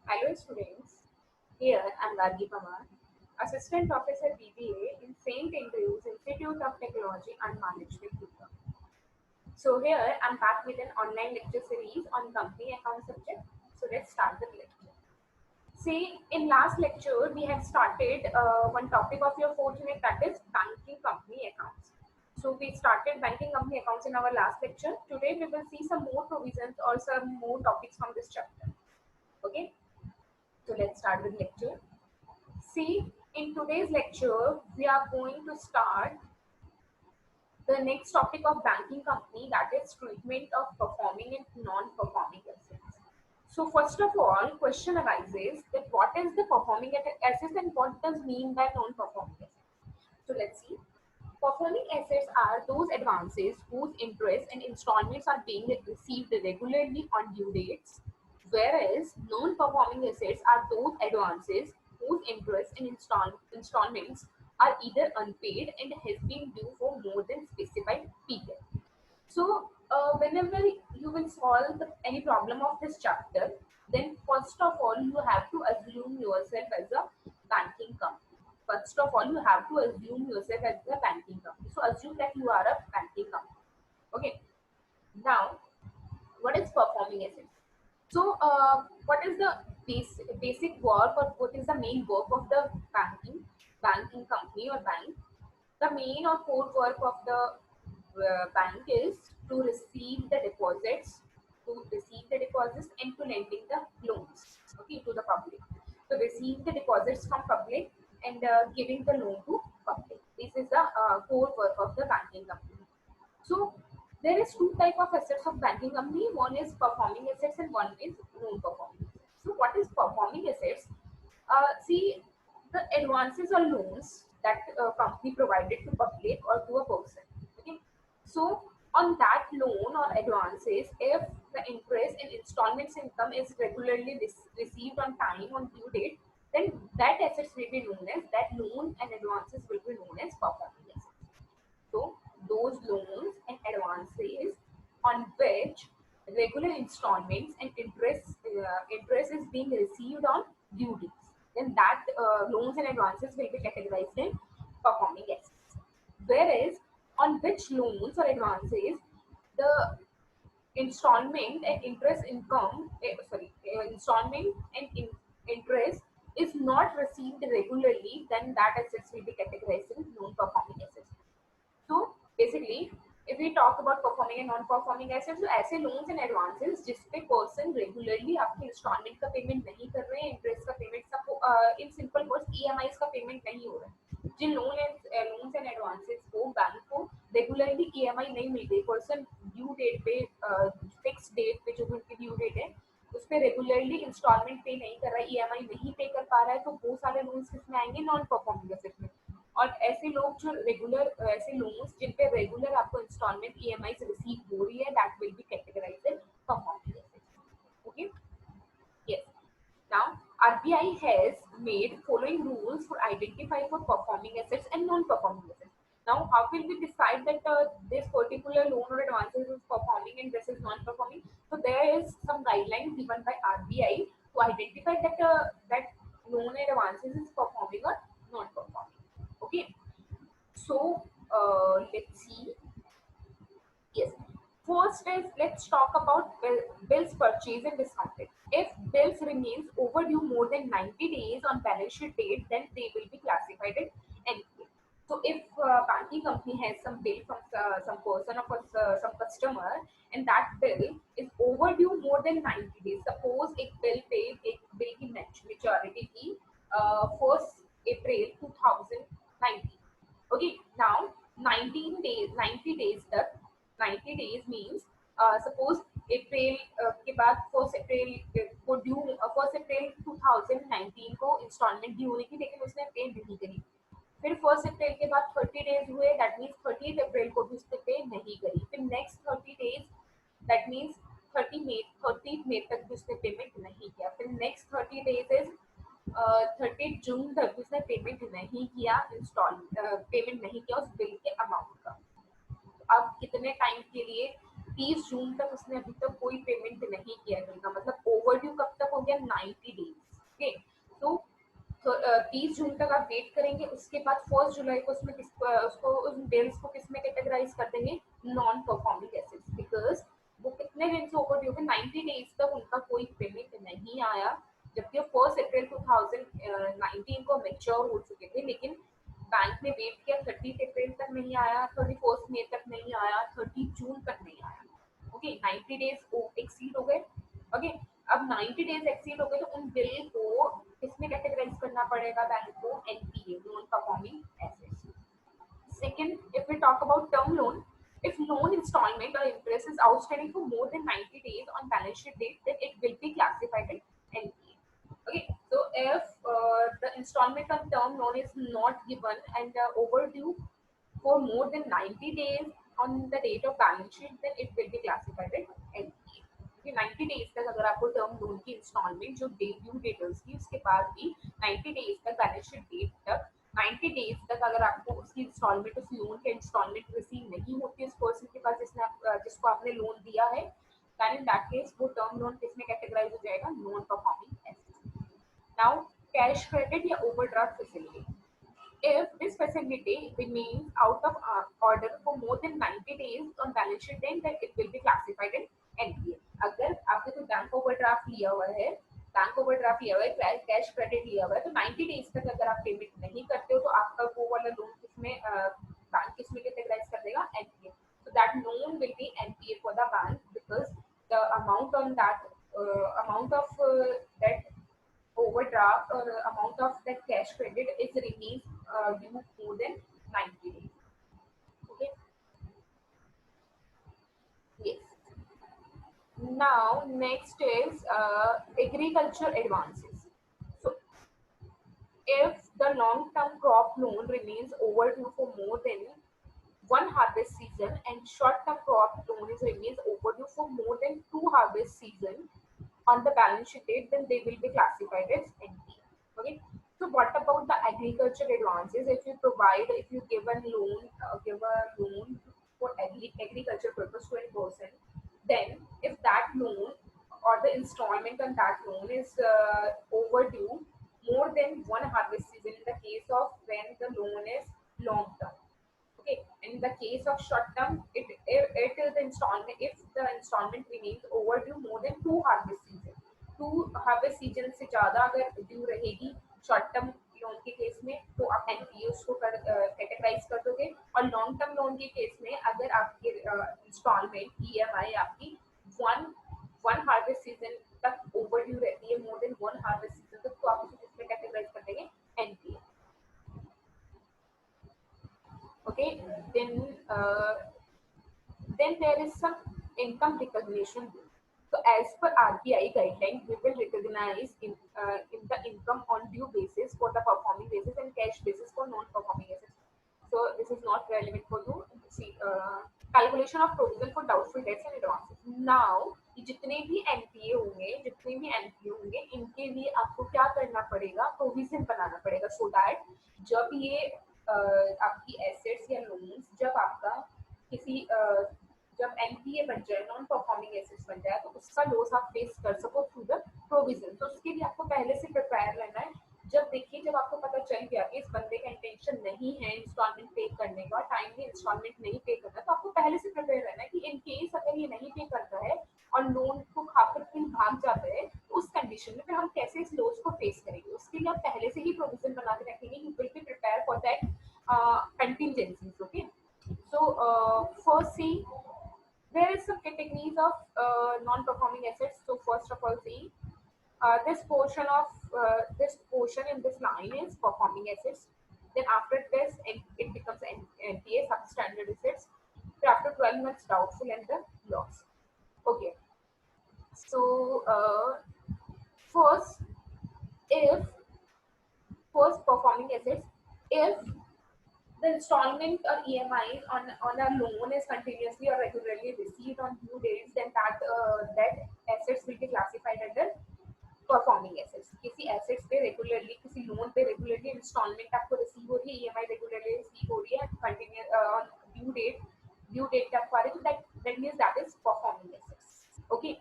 Hello students, here I'm Gargi Pamar, Assistant Professor BBA in St. Andrews Institute of Technology and Management, Utah. So here I'm back with an online lecture series on company account subject. So let's start the lecture. See, in last lecture we have started one topic of your fourth unit, that is banking company accounts. So we started banking company accounts in our last lecture. Today we will see some more provisions or some more topics from this chapter. Okay. So let's start with lecture. See, in today's lecture, we are going to start the next topic of banking company, that is treatment of performing and non-performing assets. So first of all, question arises that what is the performing assets and what does mean by non-performing assets? So let's see. Performing assets are those advances whose interest and installments are being received regularly on due dates, whereas non-performing assets are those advances whose interest and installments are either unpaid and has been due for more than specified period. So, whenever you will solve any problem of this chapter, then first of all you have to assume yourself as a banking company. First of all, you have to assume yourself as a banking company. So, assume that you are a banking company. Okay. Now, what is performing assets? So, what is the basic work, or what is the main work of the banking company or bank? The main or core work of the bank is to receive the deposits, and to lending the loans, okay, to the public. So receive the deposits from public and giving the loan to public. This is the core work of the banking company. So there is two type of assets of banking company. One is performing assets and one is non-performing assets. So what is performing assets? See, the advances or loans that company provided to public or to a person. Okay. So on that loan or advances, if the interest and installments income is regularly received on time on due date, then that assets will be known as, that loan and advances will be known as performing assets. So those loans and advances on which regular installments and interest is being received on due dates, then that loans and advances will be categorized in performing assets. Whereas on which loans or advances the installment and interest income, installment and interest is not received regularly, then that assets will be categorized in non-performing assets. So basically, if we talk about performing and non-performing assets, तो ऐसे loans and advances जिस पे person regularly आपके installment का payment नहीं कर रहे हैं, interest का payment सब in simple words EMIs का payment नहीं हो रहा है, जिन loans and advances को बैंक को regularly EMI नहीं मिल रही, person due date पे fixed date पे जो भी उनकी due date है उस पर रेगुलरली इंस्टॉलमेंट पे नहीं कर रहा है, ईएमआई नहीं पे कर पा रहा है, तो वो सारे लोन्स किसमें आएंगे, नॉन परफॉर्मिंग एसेट में. और ऐसे लोग जो रेगुलर ऐसे लोन्स जिन पे रेगुलर आपको इंस्टॉलमेंट ईएमआई रिसीव हो रही है, that will B categorised in performing assets. Okay. Yes. Now, RBI has made following rules for identify for performing assets and non-performing assets. Now, how will we decide that this particular loan or advances is performing and this is non-performing? So, there is some guidelines given by RBI to identify that that loan and advances is performing or not performing. Okay. So, let's see. Yes. First is, let's talk about bills purchased and discounted. If bills remains overdue more than 90 days on balance sheet date, then they will be classified as NPA. So if banking company has some bill from some person or some customer, and that bill is overdue more than 90 days, suppose एक bill paid, एक bill की maturity थी 1st April 2019. Okay, now 19 days, 90 days तक, 90 days means suppose अप्रैल के बाद 1 अप्रैल को due, 1 अप्रैल 2019 को instalment due हुई थी लेकिन उसने पे नहीं करी. फिर 1 अप्रैल के बाद 30 डेज हुए, दैट मीन्स 30 अप्रैल को भी उसने पे नहीं करी. फिर नेक्स्ट 30 डेज, दैट मीन्स 30 मई तक भी उसने पेमेंट नहीं किया. फिर नेक्स्ट 30 डेज इज 30 जून तक उसने पेमेंट नहीं किया, इंस्टॉल पेमेंट नहीं किया उस बिल के अमाउंट का. अब कितने टाइम के लिए, 30 जून तक उसने अभी तक कोई पेमेंट नहीं किया बिल का, मतलब ओवरड्यू कब तक हो गया, 90 डेज. तो 30 जून तक आप वेट करेंगे, उसके बाद 1 जुलाई को उसमें उसको उस बिल्स को किस में कैटेगराइज कर देंगे, नॉन परफॉर्मिंग एसेट्स, बिकॉज वो कितने दिन से ओवर ड्यू थे, 90 डेज तक उनका कोई पेमेंट नहीं आया, जबकि 1 अप्रैल 2019 को मेच्योर हो चुके थे, लेकिन बैंक ने वेट किया, 30 अप्रैल तक नहीं आया, 31 मई तक नहीं आया, 30 जून तक नहीं आया। ओके, 90 डेज एक्सीड हो गए। ओके, अब 90 डेज एक्सीड हो गए तो उन बिल को किसमें कैटेगराइज करना पड़ेगा बैंक को, NPA, non performing assets. Second, if we talk about term loan, if loan installment or interest is outstanding for more than 90 days on balance sheet date, then it will be classified as NPA. Okay, so if the installment on term loan is not given and overdue for more than 90 days on the date of balance sheet, then it will be classified as NPA. 90 days तक अगर आपको term loan की instalment जो due debtors की उसके बाद भी 90 days तक बैलेंस शीट डेट तक 90 डेज तक अगर आपको उसकी इंस्टॉलमेंट, उस लोन के इंस्टॉलमेंट रिसीव नहीं होती उस पर्सन के पास जिसको आपने लोन दिया है, then in that case वो टर्म लोन किसमें कैटेगराइज हो जाएगा, non performing asset. Now cash credit या overdraft facility, if this facility remains out of order for more than 90 days on balance sheet, then it will be classified as NPA. अगर आपने कोई bank overdraft लिया हुआ है, cash credit लिया हुआ है, तो 90 डेज तक अगर आप पेमेंट नहीं करते हो तो आपका वो वाला लोन किसमें बैंक किसमें कैटेगराइज कर देगा, NPA. So that loan will be NPA for the bank because the amount on that amount of that overdraft or amount of that cash credit is remains due more than 90 days. Okay. Yes. Now next is agriculture advances. So if the long-term crop loan remains overdue for more than one harvest season and short-term crop loan remains overdue for more than two harvest season on the balance sheet date, then they will be classified as NPA. Okay. So what about the agriculture advances? If you give a loan for agriculture purpose to a person, then if that loan or the installment on that loan is overdue more than one harvest season in the case of when the loan is long term. Okay, in the case of short term, it is the installment, if the installment remains overdue more than two harvest season से ज्यादा अगर due रहेगी short term loan के case में, तो आप NPA उसको categorise कर दोगे, और लॉन्ग टर्म लोन के केस में अगर आपकी इंस्टॉलमेंट ईएमआई आपकी वन वन हार्वेस्ट सीजन तक ओवरड्यू रहती है, more than one harvest season तक, तो आप उसे किसमें कैटेगराइज कर देंगे, NPA. Okay, then there is some income recognition rule. So as per RBI guidelines, we will recognize in the income on due basis for the performing basis and cash basis for non-performing assets. So this is not relevant for you. See, calculation of provision for doubtful debts and advances. Now, जितने भी NPA होंगे इनके लिए आपको क्या करना पड़ेगा, provision बनाना पड़ेगा, सो दैट जब ये आपकी एसेट्स या लोन्स जब आपका किसी जब एनपीए बन जाए, नॉन परफॉर्मिंग एसेट्स बन जाए, तो उसका लॉस आप फेस कर सको थ्रू द प्रोविजन। तो उसके लिए आपको पहले से प्रिपेयर रहना है। जब देखिए, जब आपको पता चल गया कि इस बंदे का इंटेंशन नहीं है इंस्टॉलमेंट पे करने का, टाइमली इंस्टॉलमेंट नहीं पे करना, तो आपको पहले से प्रिपेयर रहना है कि इन केस अगर ये नहीं पे करता है और लोन को खाकर फिर भाग जाता है, तो उस कंडीशन में फिर हम कैसे इस लॉस को फेस करेंगे, उसके लिए आप पहले से ही प्रोविजन बना के रखेंगे। You will be prepare for that contingencies. Okay, so first see, there is some categories of non-performing assets. So first of all, see, this portion in this line is performing assets. Then after this, it becomes NPA, substandard assets. Then after 12 months, doubtful and the loss. Okay. So first, if first performing assets, if the installment or EMI on a loan is continuously or regularly received on due dates, then that assets will be classified under performing assets. किसी assets पे regularly, किसी loan पे regularly instalment आपको receive हो रही है, EMI regularly receive हो रही है, कंटिन्यू ऑन ड्यू डेट पे आपको आ रही है, तो that means that is performing assets. Okay,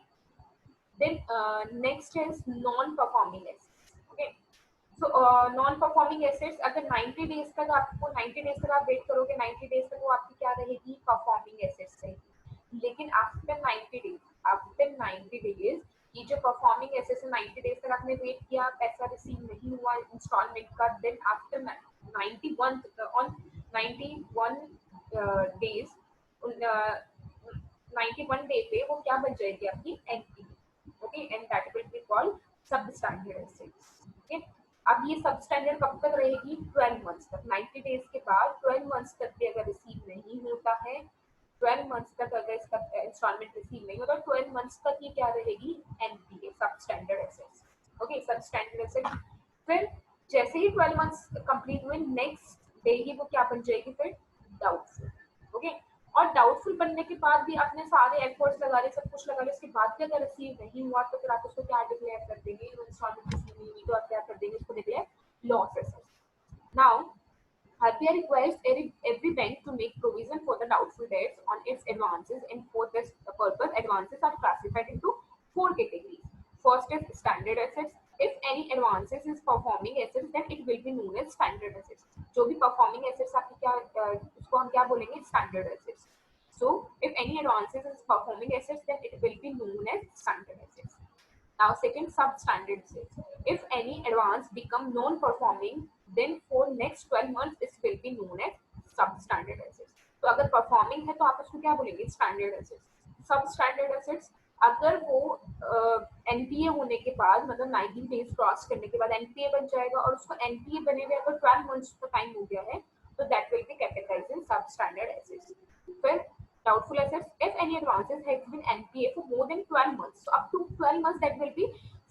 then next is non performing assets. Okay, so non performing assets अगर 90 डेज तक आपको 90 डेज तक आप वेट करोगे, 90 डेज तक वो आपकी क्या रहेगी, परफॉर्मिंग एसेट्स रहेगी। लेकिन आफ्टर 90 डेज ये जो परफॉर्मिंग एसेट्स 90 डेज तक आपने वेट किया, पैसा रिसीव नहीं हुआ इंस्टॉलमेंट का, then after 91 on 91 days 91 day पे वो क्या बन जाएगी आपकी NP. Okay, and that will be called substandard assets. Okay, अब ये सब स्टैंडर्ड कब तक रहेगी, 12 मंथ्स तक। 90 डेज के बाद 12 मंथ्स तक भी अगर रिसीव नहीं होता है, 12 मंथ्स तक अगर इसका इंस्टॉलमेंट रिसीव नहीं होता, 12 मंथ्स तक ये क्या रहेगी, एनपीए, सब स्टैंडर्ड एसेट्स। ओके, सब स्टैंडर्ड एसेट्स। फिर जैसे ही 12 मंथ्स कंप्लीट हुए, नेक्स्ट डे ही वो क्या बन जाएगी, फिर डाउटफुल। ओके, और डाउटफुल बनने के बाद भी आपने सारे एफर्ट्स लगा रहे, सब कुछ लगा रहे, उसके बाद भी अगर रिसीव नहीं हुआ तो फिर आप उसको क्या डिक्लेयर कर देंगे, इंस्टॉलमेंट रिसीव नहीं हुई तो आप क्या कर देंगे, उसको declare loss asset. Now RBI requires every bank to make provision for the doubtful debts on its advances, and for this purpose, advances are classified into four categories. First is standard assets. If any advances is performing assets, then it will be known as standard assets. जो भी performing assets आपकी क्या उसको हम क्या बोलेंगे, standard assets. So if any advances is performing assets, then it will be known as standard assets. Now, second, substandard assets. If any advance become non-performing, then for next 12 months this will be known as substandard assets. तो अगर performing है तो आप उसको क्या बोलेंगे, standard assets. Substandard assets अगर वो एनपीए होने के बाद, मतलब 90 डेज क्रॉस करने के बाद एनपीए बन जाएगा, और उसको एनपीए बने हुए अगर 12 मंथ्स का टाइम हो गया है, तो that will B categorised in substandard assets. फिर doubtful assets, if any advances have been NPA for more than 12 months, so up to 12 months that will be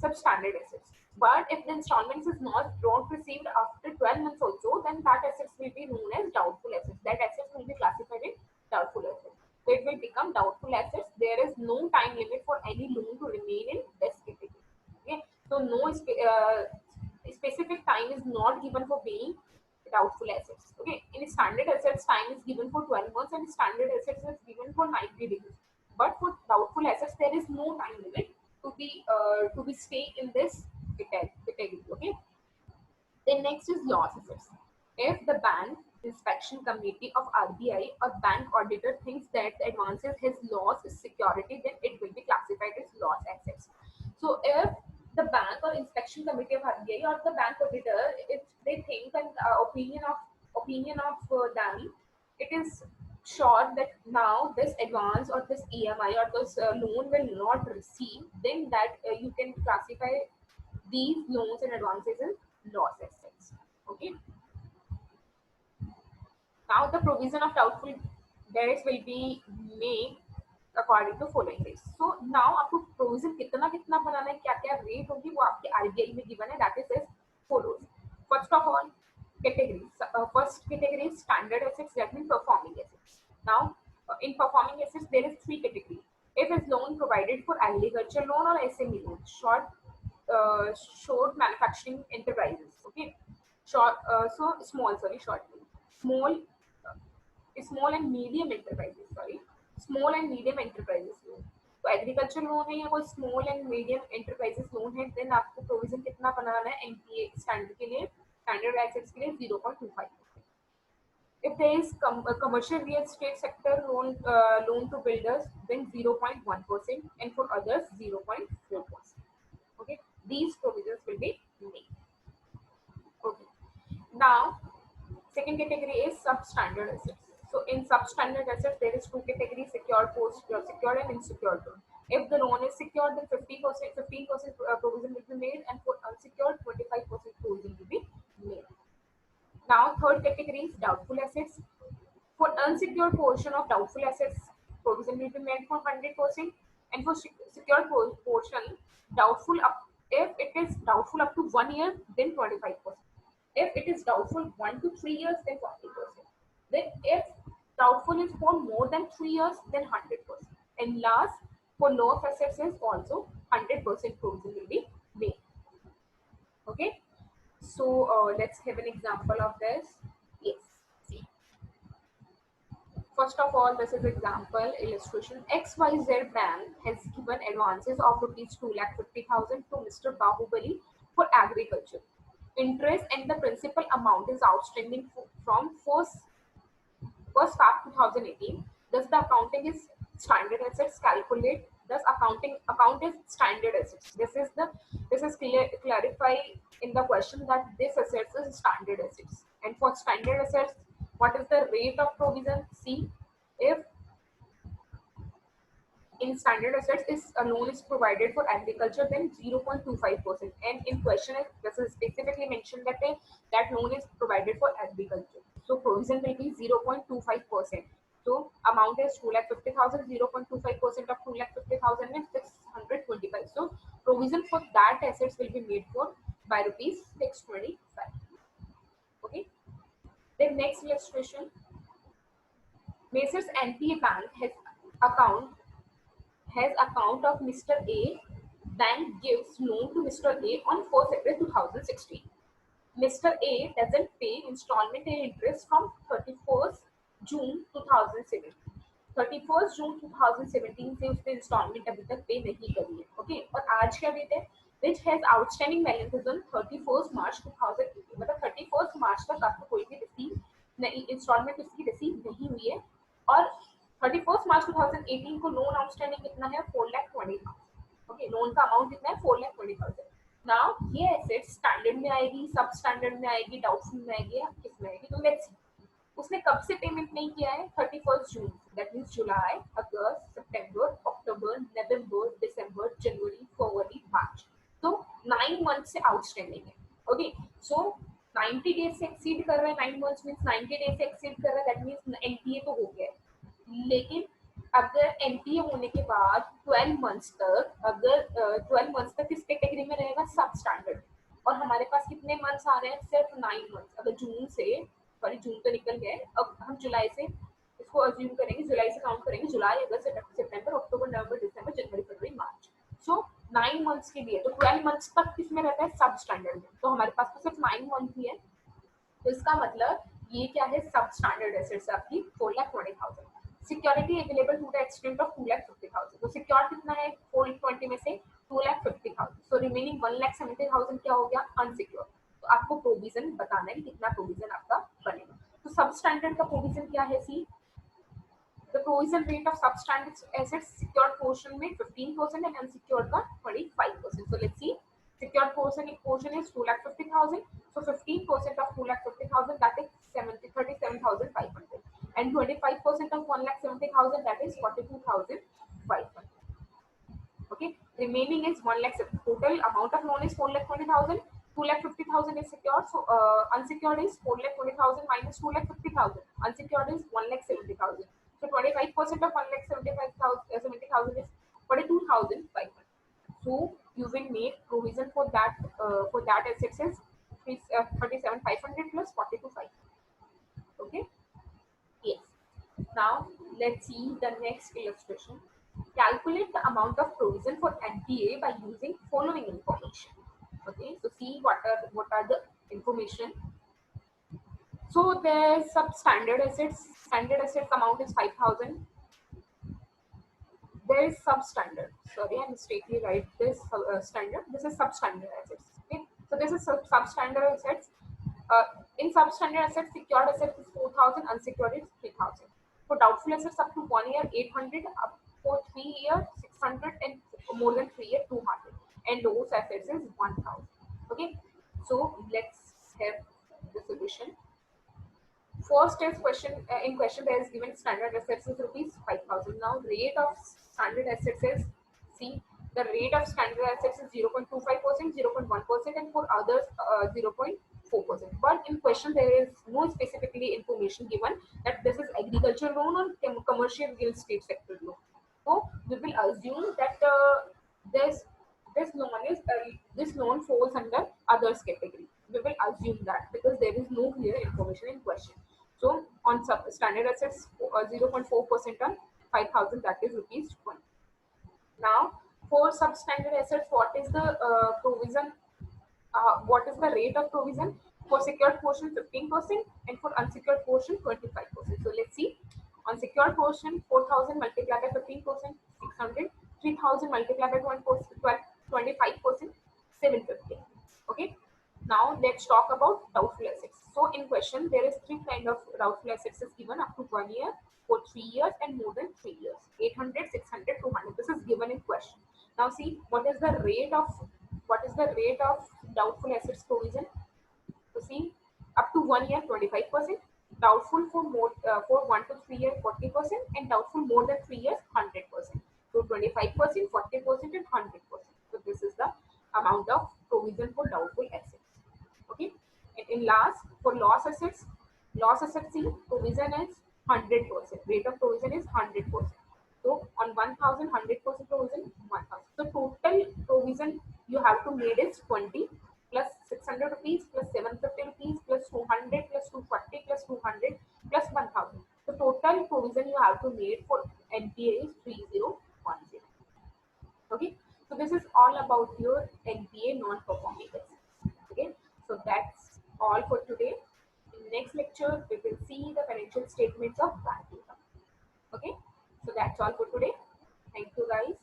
substandard assets. But if the installments is not received after 12 months also, then that assets will be known as doubtful assets. That assets will be classified in doubtful assets. So it will become doubtful assets. There is no time limit for any loan to remain in this category. Okay, so no specific time is not given for being doubtful assets. Okay, in standard assets, time is given for 12 months, and standard assets is given for 90 days. But for doubtful assets, there is no time limit to be stay in this category. Okay. Then next is loss assets. If the bank inspection committee of RBI or bank auditor thinks that the advances has loss is security, then it will be classified as loss assets. So if the bank or inspection committee of RBI or the bank auditor, if they think an opinion of them, it is sure that now this advance or this EMI or this loan will not receive, then that you can classify these loans and advances as loss assets. Okay. Now the provision of doubtful debts will be made according to following rates. So now आपको provision कितना कितना बनाना है, क्या क्या rate होगी, वो आपके RBI में given है. That is as follows. First of all, categories. First category is standard assets, that means performing assets. Now in performing assets there is three categories. If is loan provided for agriculture loan or SME loan, short manufacturing enterprises. Okay, short small small and medium enterprises, small and medium enterprises loan. तो agriculture loan है या कोई small and medium enterprises loan है, then आपको provision कितना बनाना है NPA standard के लिए, स्टैंडर्ड एसेट्स के लिए 0.25%. If there is commercial real estate sector loan to builders, then 0.1%, and for others 0.4%. Okay, these provisions will be made. Okay, now second category is substandard assets. So in substandard assets, there is two categories: secured, secured and unsecured loan. If the loan is secured, then 15% provision will be made, and for unsecured, 25% provision will be made. Now third category is doubtful assets. For unsecured portion of doubtful assets, provision will be made for 100%, and for secured portion, doubtful up if it is doubtful up to 1 year, then 25%. If it is doubtful 1 to 3 years, then 40%. Then if doubtful is for more than 3 years, then 100%. And last, for loss assets is also 100% provision will be made. Okay. So let's have an example of this. Yes. See. First of all, this is example illustration. XYZ Bank has given advances of rupees 2,50,000 to Mr. Bahubali for agriculture. interest and the principal amount is outstanding from first Feb 2018. Thus, the accounting is standard assets calculate. Thus, account is standard assets. This is clarified in the question that this assets is standard assets. And for standard assets, what is the rate of provision? See, if in standard assets is a loan is provided for agriculture, then 0.25%. And in question, this is specifically mentioned that that loan is provided for agriculture. So provision will be 0.25%. So amount is 2,50,000. 0.25% of 2,50,000 is 625. So provision for that assets will be made for by rupees 625. Okay. Then next illustration. Messrs NPA Bank account has account of Mr. A. Bank gives loan to Mr. A on 1st April 2016. Mr. A doesn't pay installment and interest from 31st June 2007. 31st June 2017 से उसने instalment अभी तक पे नहीं करी है. Okay, और आज क्या डेट है? Which has outstanding balances on 31st March 2018. मतलब 31st March तक आपको कोई भी रिसीव नहीं, इंस्टॉलमेंट उसकी रिसीव नहीं हुई है. और 31st March 2018 को लोन आउटस्टैंडिंग कितना है? 4,20,000. ओके, लोन का अमाउंट कितना है? 4,20,000. नाउ ये एसेट स्टैंडर्ड में आएगी, सब स्टैंडर्ड में आएगी, डाउटफुल में आएगी, किस में आएगी? तो लेट्स सी. उसने कब से पेमेंट नहीं किया है? 31st June. दैट मींस जुलाई, अगस्त, सितंबर, अक्टूबर, नवंबर, दिसंबर, जनवरी, फरवरी, मार्च. तो 9 मंथ से आउटस्टैंडिंग है. ओके, सो 90 डेज से एक्सीड कर रहा है. 9 मंथ्स मींस 90 डेज से एक्सीड कर रहा है. दैट मींस एनपीए तो हो गया है. लेकिन अगर एनपीए होने के बाद 12 मंथ्स तक, अगर 12 मंथ्स तक किस कैटेगरी में रहेगा? सब स्टैंडर्ड. और हमारे पास कितने मंथ्स आ रहे हैं? सिर्फ 9 मंथ्स. अगर जून से, सॉरी जून तो निकल गया है, अब हम जुलाई से इसको अज्यूम करेंगे, जुलाई से काउंट करेंगे. जुलाई, अगस्त, सितंबर, अक्टूबर, नवंबर, दिसंबर, जनवरी, फरवरी, मार्च. सो 9 मंथ्स के लिए तो 12 मंथ्स तक किसमें रहता है? सब स्टैंडर्ड में. तो हमारे पास तो सिर्फ 9 मंथ ही है. तो इसका मतलब ये क्या है? सब स्टैंडर्ड एसेट्स आपकी 4,20,000. Security available to the extent of 2,50,000. तो सिक्योर कितना है 420 में से? 2,50,000. सो रिमेनिंग 1,70,000 क्या हो गया? अनसिक्योर. तो आपको प्रोविजन बताना है कि कितना प्रोविजन आपका बनेगा. तो सब स्टैंडर्ड का प्रोविजन क्या है? सी, the provision rate of substandard assets secured portion में 15% and unsecured का 25%. So let's see, secured portion is 2,50,000. So 15% of 2,50,000, that is 37,500, and 25% of 1,70,000, that is 42,500. Okay, remaining is 1 lakh. Total amount of loan is 4,20,000. 2,50,000 is secured. So unsecured is 4,20,000 minus 2,50,000. Unsecured is 1,70,000. So 25% of 1,70,000 is 42,500. So you will make provision for that assets is 37,500 plus 42,500. Okay. Yes. Now let's see the next illustration. Calculate the amount of provision for NPA by using following information. Okay, so see what are the information. So there's some standard assets. Standard assets amount is 5,000. There is substandard. Sorry, I mistakenly write this standard. This is substandard assets. Okay, so this is substandard assets. In substandard assets, secured assets is 4,000, unsecured is 3,000. For doubtful assets up to 1 year, 800, up for 3 years, 600, and more than 3 years, 200. And those assets is 1,000. Okay, so let's have the solution. First is question. In question, there is given standard assets is rupees 5,000. Now rate of standard assets is, see, the rate of standard assets is 0.25%, 0.1%, and for others 0.4%. But in question there is no specifically information given that this is agricultural loan or commercial real estate sector loan. So we will assume that this loan falls under others category. We will assume that because there is no clear information in question. So on standard assets 0.4% on 5,000, that is rupees 20. Now for substandard assets, what is the provision? What is the rate of provision? For secured portion 15% and for unsecured portion 25%. So let's see. On secured portion 4,000 multiplied by 15%, 600. 3,000 multiplied by 25%, 750. Okay. Now let's talk about doubtful assets. So in question, there is three kind of doubtful assets is given up to 1 year, for 3 years, and more than 3 years. 800, 600, 200. This is given in question. Now see what is the rate of doubtful assets provision. So see, up to 1 year, 25%. Doubtful for more for 1 to 3 years, 40%, and doubtful more than 3 years, 100%. So 25%, 40%, and 100%. So this is the amount of provision for doubtful assets. Okay. And in last, for loss assets see provision is 100%. Rate of provision is 100%. So on 1,000, 100% provision 1,000. So total provision you have to made is 20 plus 600 rupees plus 750 rupees plus 200 plus 240 plus 200 plus 1,000. The total provision you have to made for NPA is 3010. Okay, so this is all about your NPA non-performing assets. Okay, so that's all for today. In next lecture, we will see the financial statements of bank income. Okay, so that's all for today. Thank you guys.